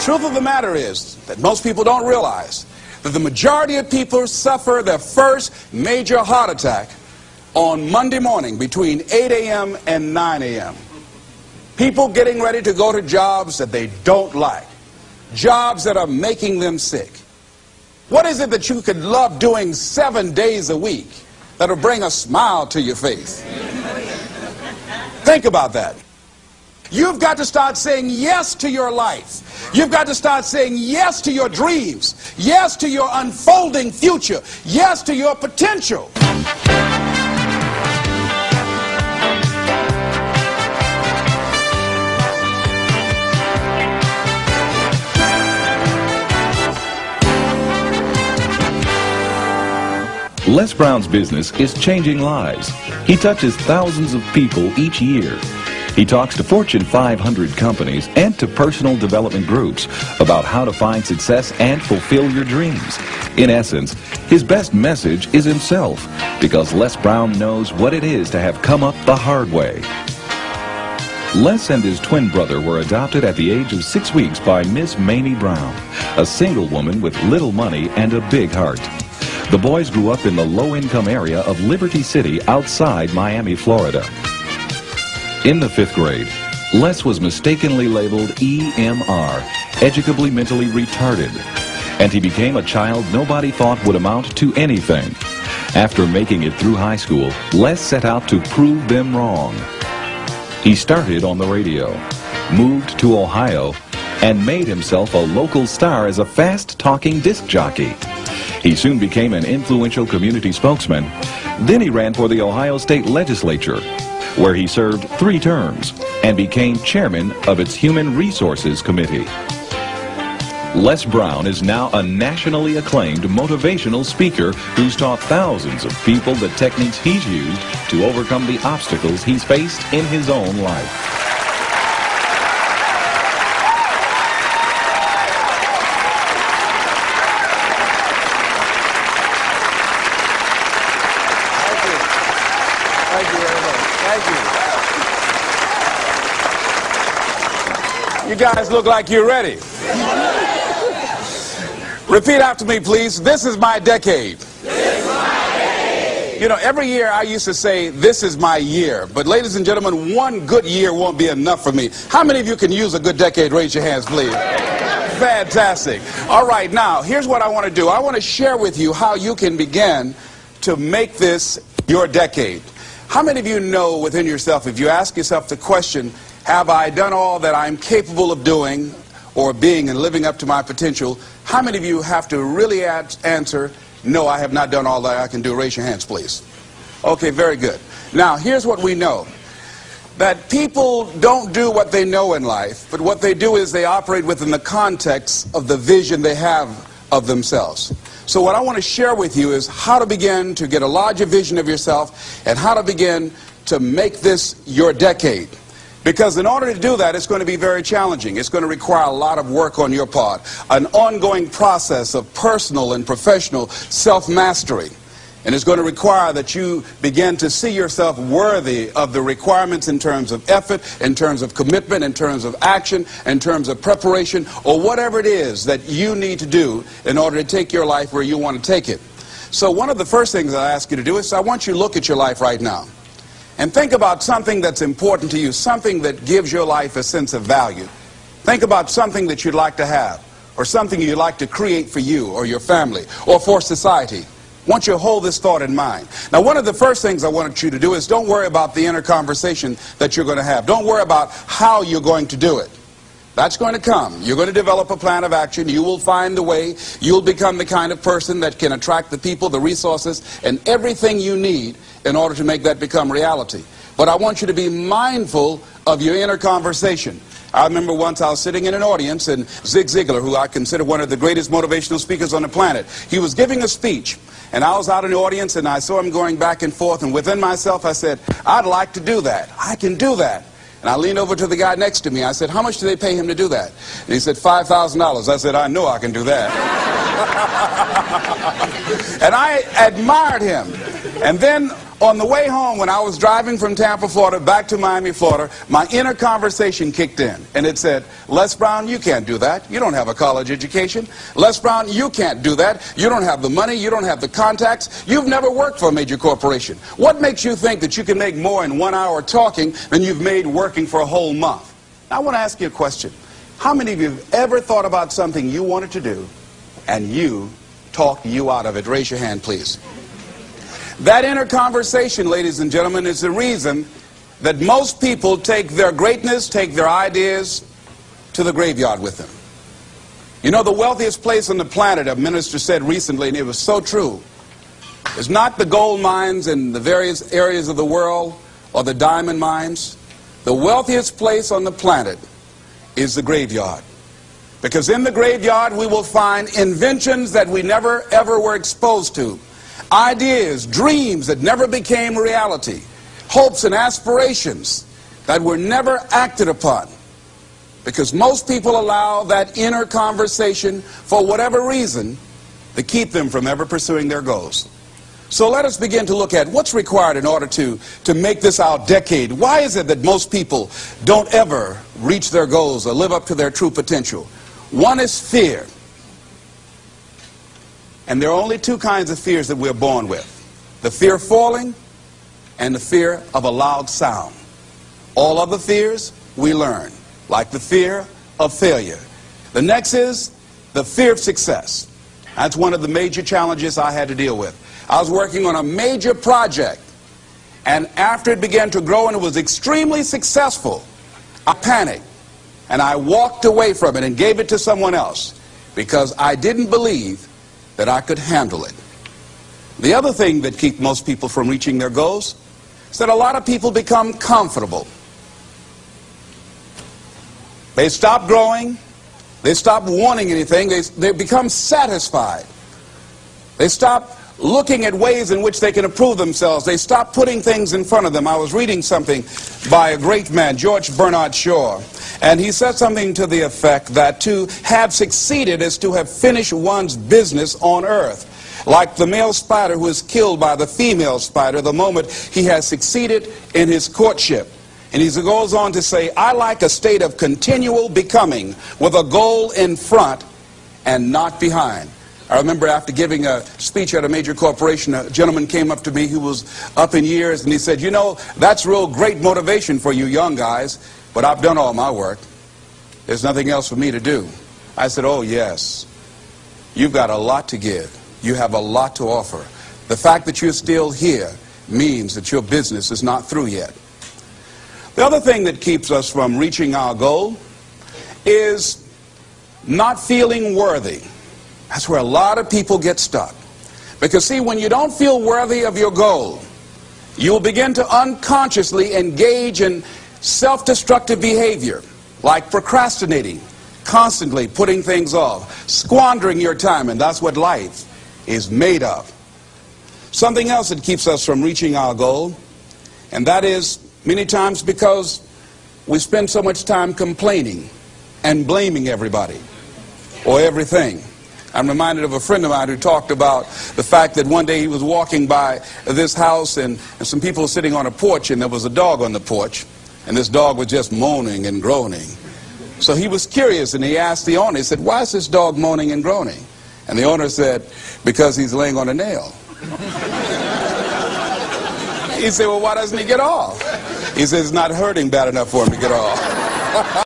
truth of the matter is that most people don't realize that the majority of people suffer their first major heart attack on Monday morning between 8 a.m. and 9 a.m. People getting ready to go to jobs that they don't like, jobs that are making them sick. What is it that you could love doing 7 days a week that'll bring a smile to your face? Think about that. You've got to start saying yes to your life. You've got to start saying yes to your dreams, yes to your unfolding future, yes to your potential. Les Brown's business is changing lives. He touches thousands of people each year. He talks to Fortune 500 companies and to personal development groups about how to find success and fulfill your dreams. In essence, his best message is himself, because Les Brown knows what it is to have come up the hard way. Les and his twin brother were adopted at the age of 6 weeks by Miss Mamie Brown, a single woman with little money and a big heart. The boys grew up in the low-income area of Liberty City outside Miami, Florida. In the 5th grade, Les was mistakenly labeled EMR, educably mentally retarded, and he became a child nobody thought would amount to anything. After making it through high school, Les set out to prove them wrong. He started on the radio, moved to Ohio, and made himself a local star as a fast-talking disc jockey. He soon became an influential community spokesman. Then he ran for the Ohio State Legislature, where he served 3 terms and became chairman of its Human Resources Committee. Les Brown is now a nationally acclaimed motivational speaker who's taught thousands of people the techniques he's used to overcome the obstacles he's faced in his own life. You guys look like you're ready. Repeat after me, please. This is my decade. This is my decade. You know, every year I used to say, this is my year. But ladies and gentlemen, one good year won't be enough for me. How many of you can use a good decade? Raise your hands, please. Fantastic. All right, now, here's what I want to do. I want to share with you how you can begin to make this your decade. How many of you know within yourself, if you ask yourself the question, have I done all that I'm capable of doing or being and living up to my potential? How many of you have to really answer, no, I have not done all that I can do? Raise your hands, please. Okay, very good. Now, here's what we know. That people don't do what they know in life, but what they do is they operate within the context of the vision they have of themselves. So what I want to share with you is how to begin to get a larger vision of yourself and how to begin to make this your decade. Because in order to do that, it's going to be very challenging. It's going to require a lot of work on your part, an ongoing process of personal and professional self-mastery. And it's going to require that you begin to see yourself worthy of the requirements in terms of effort, in terms of commitment, in terms of action, in terms of preparation, or whatever it is that you need to do in order to take your life where you want to take it. So one of the first things I ask you to do is I want you to look at your life right now. And think about something that's important to you, something that gives your life a sense of value. Think about something that you'd like to have, or something you'd like to create for you or your family or for society. I want you to hold this thought in mind. Now, one of the first things I want you to do is don't worry about the inner conversation that you're going to have. Don't worry about how you're going to do it. That's going to come. You're going to develop a plan of action. You will find the way. You'll become the kind of person that can attract the people, the resources, and everything you need in order to make that become reality. But I want you to be mindful of your inner conversation. I remember once I was sitting in an audience, and Zig Ziglar, who I consider one of the greatest motivational speakers on the planet, he was giving a speech, and I was out in the audience, and I saw him going back and forth, and within myself I said, I'd like to do that. I can do that. And I leaned over to the guy next to me. I said, how much do they pay him to do that? And he said, $5,000. I said, I know I can do that. And I admired him. And then On the way home, when I was driving from Tampa, Florida, back to Miami, Florida, my inner conversation kicked in. And it said, Les Brown, you can't do that. You don't have a college education. Les Brown, you can't do that. You don't have the money. You don't have the contacts. You've never worked for a major corporation. What makes you think that you can make more in 1 hour talking than you've made working for a whole month? Now, I want to ask you a question. How many of you have ever thought about something you wanted to do and you talked you out of it? Raise your hand, please. That inner conversation, ladies and gentlemen, is the reason that most people take their greatness, take their ideas to the graveyard with them. You know, the wealthiest place on the planet, a minister said recently, and it was so true, is not the gold mines in the various areas of the world or the diamond mines. The wealthiest place on the planet is the graveyard. Because in the graveyard we will find inventions that we never ever were exposed to. Ideas, dreams that never became reality, hopes and aspirations that were never acted upon. Because most people allow that inner conversation, for whatever reason, to keep them from ever pursuing their goals. So let us begin to look at what's required in order to make this our decade. Why is it that most people don't ever reach their goals or live up to their true potential? One is fear. And there are only two kinds of fears that we're born with. The fear of falling and the fear of a loud sound. All other fears we learn, like the fear of failure. The next is the fear of success. That's one of the major challenges I had to deal with. I was working on a major project, and after it began to grow and it was extremely successful, I panicked and I walked away from it and gave it to someone else because I didn't believe that I could handle it. The other thing that keeps most people from reaching their goals is that a lot of people become comfortable. They stop growing. They stop wanting anything. They become satisfied. They stop looking at ways in which they can improve themselves. They stop putting things in front of them. I was reading something by a great man, George Bernard Shaw, and he said something to the effect that to have succeeded is to have finished one's business on earth. Like the male spider who is killed by the female spider the moment he has succeeded in his courtship. And he goes on to say, I like a state of continual becoming with a goal in front and not behind. I remember after giving a speech at a major corporation, a gentleman came up to me who was up in years, and he said, you know, that's real great motivation for you young guys, but I've done all my work. There's nothing else for me to do. I said, oh yes, you've got a lot to give. You have a lot to offer. The fact that you're still here means that your business is not through yet. The other thing that keeps us from reaching our goal is not feeling worthy. That's where a lot of people get stuck. Because see, when you don't feel worthy of your goal, you'll begin to unconsciously engage in self-destructive behavior, like procrastinating, constantly putting things off, squandering your time, and that's what life is made of. Something else that keeps us from reaching our goal, and that is many times because we spend so much time complaining and blaming everybody or everything. I'm reminded of a friend of mine who talked about the fact that one day he was walking by this house and some people were sitting on a porch, and there was a dog on the porch, and this dog was just moaning and groaning. So he was curious, and he asked the owner, he said, why is this dog moaning and groaning? And the owner said, because he's laying on a nail. He said, well, why doesn't he get off? He said, it's not hurting bad enough for him to get off.